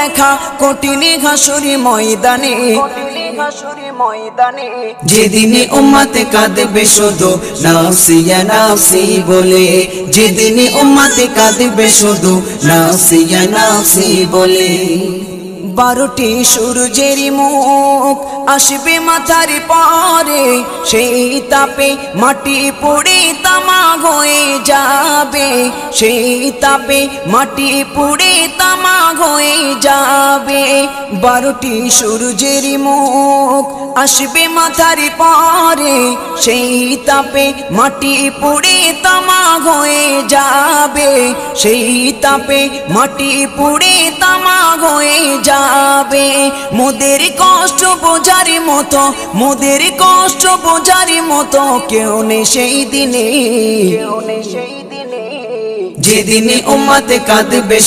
দেখা কঠিন হাসুরি ময়দানে, যেদিনে উম্মতে কাঁদবে শুধু নাফসি ইয়া নাফসি বলে, যেদিনে উম্মতে কাঁদবে শুধু নাফসি ইয়া নাফসি বলে। 12টি সূর্যের মুখ আসবে মাথার পরে, সেই তাপে মাটি পুড়ে তামা হয়ে যাবে, সেই তাপে মাটি পুড়ে তামা হয়ে যাবে। 12টি সূর্যের মুখ আসবে মাথার পরে, সেই তাপে মাটি পুড়ে তামা হয়ে যাবে, সেই তাপে মাটি পুড়ে তামা হয়ে যাবে। মোদের কষ্ট বোঝার মতো, মোদের কষ্ট বোঝার মতো কেউ নেই সেই দিনে, যেদিনে উম্মতে কাঁদবে।